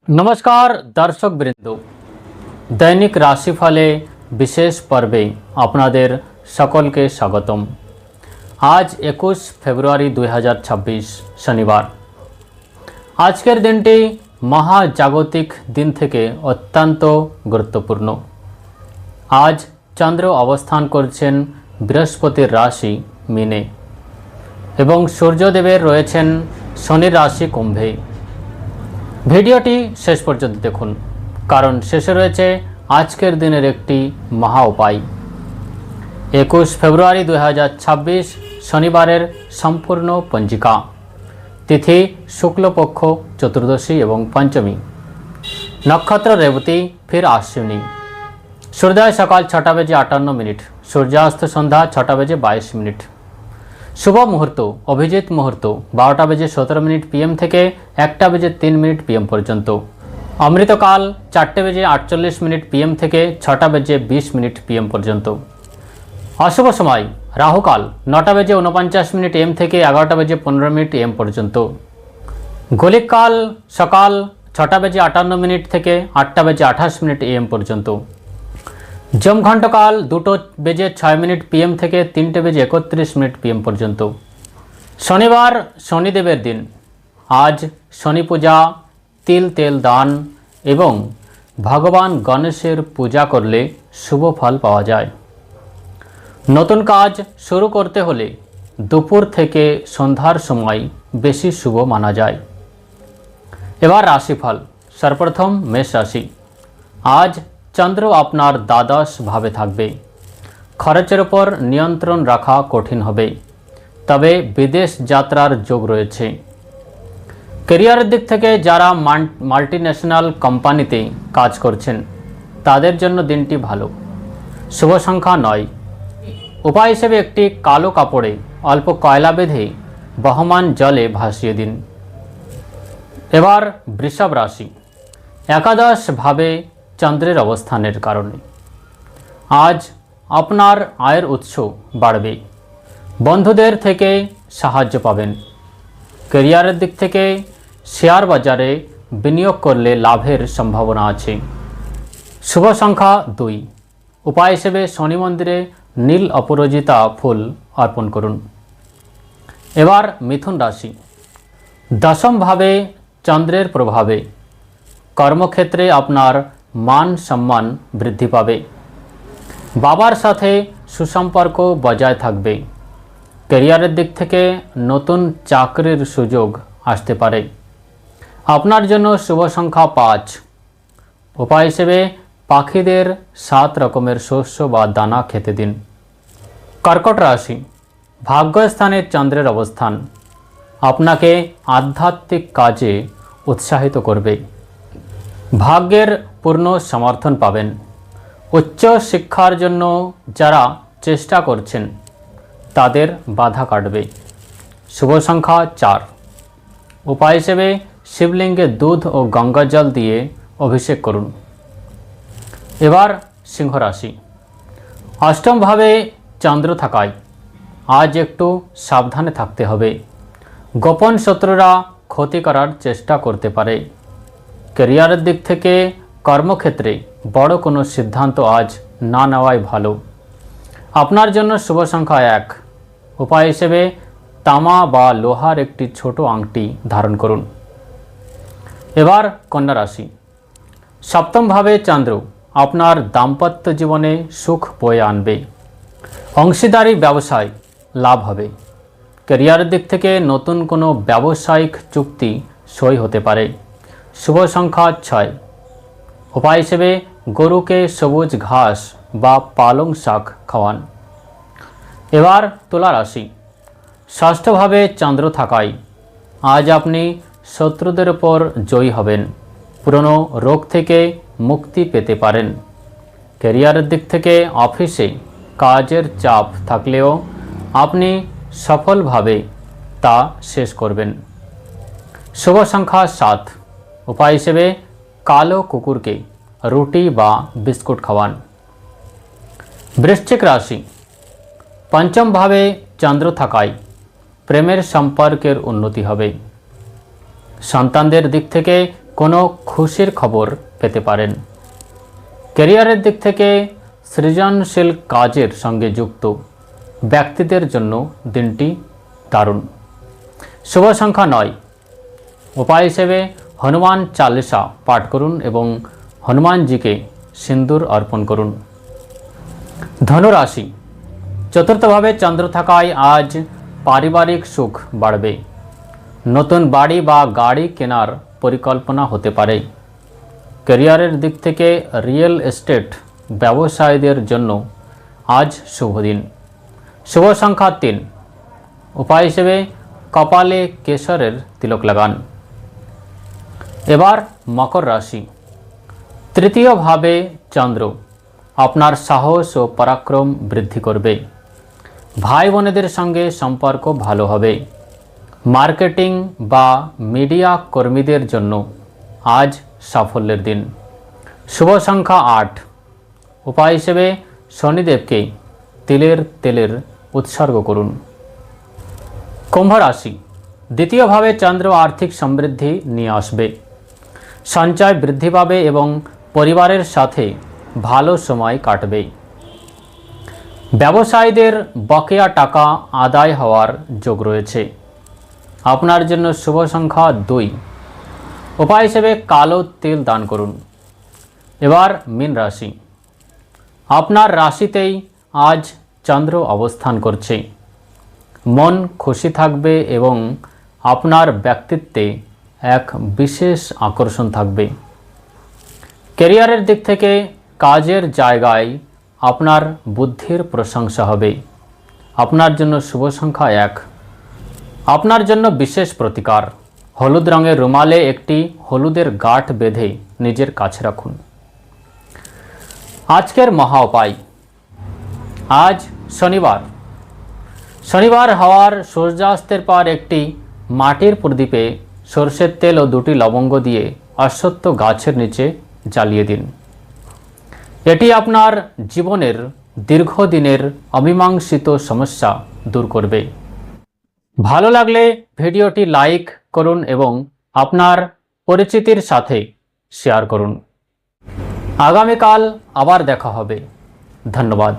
नमस्कार दर्शक बृंद दैनिक राशिफले विशेष पर्वे आपनादेर सकलके स्वागतम। आज 21 फेब्रुआरी 2026 शनिवार। आजकेर दिनटी महाजागतिक दिन थेके अत्यंत गुरुत्वपूर्ण। आज चंद्र अवस्थान करछेन बृहस्पतिर राशि मीने एवं सूर्यदेवेर रयेछेन शनिर राशि कुम्भे। ভিডিওটি শেষ পর্যন্ত দেখুন, কারণ শেষে রয়েছে আজকের দিনের একটি মহা উপায়। 21 ফেব্রুয়ারি 2026 শনিবারের সম্পূর্ণ পঞ্জিকা। তিথি শুক্লপক্ষ চতুর্দশী এবং পঞ্চমী। নক্ষত্র রেবতী, ফির আশ্বিনী। সূর্যোদয় সকাল 6টা বেজে 58 মিনিট, সূর্যাস্ত সন্ধ্যা 6টা বেজে 22 মিনিট। शुभ मुहूर्त अभिजित मुहूर्त 12टा बेजे 17 मिनट PM থেকে 1टा बेजे 3 मिनट PM पर्यन्त। अमृतकाल 4टे बेजे 48 मिनट PM থেকে 6टा बेजे 20 मिनट PM पर्यन्त। अशुभ समय राहुकाल 9टा बेजे 49 मिनट AM থেকে 11टा बेजे 15 मिनट AM पर्यन्त। गलिक काल सकाल 6टा बेजे 58 मिनट থেকে 8टा बेजे 28 मिनट AM पर्यन्त। जमघंटकाल 2টো বেজে 6 মিনিট PM থেকে 3টে বেজে 31 মিনিট PM পর্যন্ত। শনিবার শনিদেবের দিন। আজ শনি পূজা, তিল তেল দান এবং ভগবান গণেশের পূজা করলে শুভ ফল পাওয়া যায়। নতুন কাজ শুরু করতে হলে দুপুর থেকে সন্ধ্যার সময় বেশি শুভ মানা যায়। এবার রাশিফল। সর্বপ্রথম মেষ রাশি। আজ চন্দ্র আপনার দ্বাদশ ভাবে থাকবে। খরচের উপর নিয়ন্ত্রণ রাখা কঠিন হবে, তবে বিদেশ যাত্রার যোগ রয়েছে। ক্যারিয়ারের দিক থেকে যারা মাল্টিন্যাশনাল কোম্পানিতে কাজ করছেন তাদের জন্য দিনটি ভালো। শুভ সংখ্যা 9। উপায় হিসেবে একটি কালো কাপড়ে অল্প কয়লা বেঁধে বহমান জলে ভাসিয়ে দিন। এবার বৃষভ রাশি। একাদশ ভাবে চন্দ্রের অবস্থানের কারণে আজ আপনার আয়ের উৎস বাড়বে। বন্ধুদের থেকে সাহায্য পাবেন। ক্যারিয়ারের দিক থেকে শেয়ার বাজারে বিনিয়োগ করলে লাভের সম্ভাবনা আছে। শুভ সংখ্যা 2। উপায় হিসেবে শনি মন্দিরে নীল অপরাজিতা ফুল অর্পণ করুন। এবার মিথুন রাশি। দশম ভাবে চন্দ্রের প্রভাবে কর্মক্ষেত্রে আপনার মান সম্মান বৃদ্ধি পাবে। বাবার সাথে সুসম্পর্ক বজায় থাকবে। ক্যারিয়ারের দিক থেকে নতুন চাকরির সুযোগ আসতে পারে। আপনার জন্য শুভ সংখ্যা 5। উপায় হিসেবে পাখিদের 7 রকমের শস্য বা দানা খেতে দিন। কর্কট রাশি। ভাগ্যস্থানে চন্দ্রের অবস্থান আপনাকে আধ্যাত্মিক কাজে উৎসাহিত করবে। ভাগ্যের পূর্ণ সমর্থন পাবেন। উচ্চ শিক্ষার জন্য যারা চেষ্টা করছেন তাদের বাধা কাটবে। শুভ সংখ্যা 4। উপায় হিসেবে শিবলিঙ্গে দুধ ও গঙ্গা জল দিয়ে অভিষেক করুন। এবার সিংহ রাশি। অষ্টম ভাবে চন্দ্র থাকায় আজ একটু সাবধানে থাকতে হবে। গোপন শত্রুরা ক্ষতি করার চেষ্টা করতে পারে। ক্যারিয়ারের দিক থেকে কর্মক্ষেত্রে বড় কোনো সিদ্ধান্ত আজ না নেওয়াই ভালো। আপনার জন্য শুভ সংখ্যা 1। উপায় হিসেবে তামা বা লোহার একটি ছোট আংটি ধারণ করুন। এবার কন্যা রাশি। সপ্তম ভাবে চন্দ্র আপনার দাম্পত্য জীবনে সুখ বয়ে আনবে। অংশীদারি ব্যবসায় লাভ হবে। ক্যারিয়ারের দিক থেকে নতুন কোনো ব্যবসায়িক চুক্তি সই হতে পারে। শুভ সংখ্যা 6। উপায় হিসেবে গরুকে সবুজ ঘাস বা পালং শাক খাওয়ান। এবার তুলা রাশি। ষষ্ঠভাবে চন্দ্র থাকায় আজ আপনি শত্রুদের উপর জয়ী হবেন। পুরনো রোগ থেকে মুক্তি পেতে পারেন। ক্যারিয়ারের দিক থেকে অফিসে কাজের চাপ থাকলেও আপনি সফলভাবে তা শেষ করবেন। শুভ সংখ্যা 7। উপায় হিসেবে কালো কুকুরকে রুটি বা বিস্কুট খাওয়ান। বৃশ্চিক রাশি। পঞ্চম ভাবে চন্দ্র থাকায় প্রেমের সম্পর্কের উন্নতি হবে। সন্তানদের দিক থেকে কোনো খুশির খবর পেতে পারেন। ক্যারিয়ারের দিক থেকে সৃজনশীল কাজের সঙ্গে যুক্ত ব্যক্তিদের জন্য দিনটি দারুণ। শুভ সংখ্যা 9। উপায় হিসেবে হনুমান চালিসা পাঠ করুন এবং হনুমানজিকে সিন্দুর অর্পণ করুন। ধনুরাশি, চতুর্থভাবে চন্দ্র থাকায় আজ পারিবারিক সুখ বাড়বে। নতুন বাড়ি বা গাড়ি কেনার পরিকল্পনা হতে পারে। ক্যারিয়ারের দিক থেকে রিয়েল এস্টেট ব্যবসায়ীদের জন্য আজ শুভ দিন। শুভ সংখ্যা 3। উপায় হিসেবে কপালে কেশরের তিলক লাগান। এবার মকর রাশি, তৃতীয়ভাবে চন্দ্র আপনার সাহস ও পরাক্রম বৃদ্ধি করবে। ভাই বোনেদের সঙ্গে সম্পর্ক ভালো হবে। মার্কেটিং বা মিডিয়া কর্মীদের জন্য আজ সাফল্যের দিন। শুভ সংখ্যা 8। উপায় হিসেবে শনিদেবকে তিলের তেলের উৎসর্গ করুন। কুম্ভ রাশি, দ্বিতীয়ভাবে চন্দ্র আর্থিক সমৃদ্ধি নিয়ে আসবে। সঞ্চয় বৃদ্ধি পাবে এবং পরিবারের সাথে ভালো সময় কাটবে। ব্যবসায়ীদের বকেয়া টাকা আদায় হওয়ার যোগ রয়েছে। আপনার জন্য শুভ সংখ্যা 2। উপায় হিসেবে কালো তিল দান করুন। এবার মীন রাশি, আপনার রাশিতেই আজ চন্দ্র অবস্থান করছে। মন খুশি থাকবে এবং আপনার ব্যক্তিত্বে এক বিশেষ আকর্ষণ থাকবে। ক্যারিয়ারের দিক থেকে কাজের জায়গায় আপনার বুদ্ধির প্রশংসা হবে। আপনার জন্য শুভ সংখ্যা 1। আপনার জন্য বিশেষ প্রতিকার, হলুদ রঙের রুমালে একটি হলুদের গাঁঠ বেঁধে নিজের কাছে রাখুন। আজকের মহা উপায়, আজ শনিবার হওয়ার সূর্যাস্তের পর একটি মাটির প্রদীপে সরষের তেল ও 2টি লবঙ্গ দিয়ে অশ্বত্থ গাছের নিচে জ্বালিয়ে দিন। এটি আপনার জীবনের দীর্ঘদিনের অমীমাংসিত সমস্যা দূর করবে। ভালো লাগলে ভিডিওটি লাইক করুন এবং আপনার পরিচিতির সাথে শেয়ার করুন। আগামীকাল আবার দেখা হবে। ধন্যবাদ।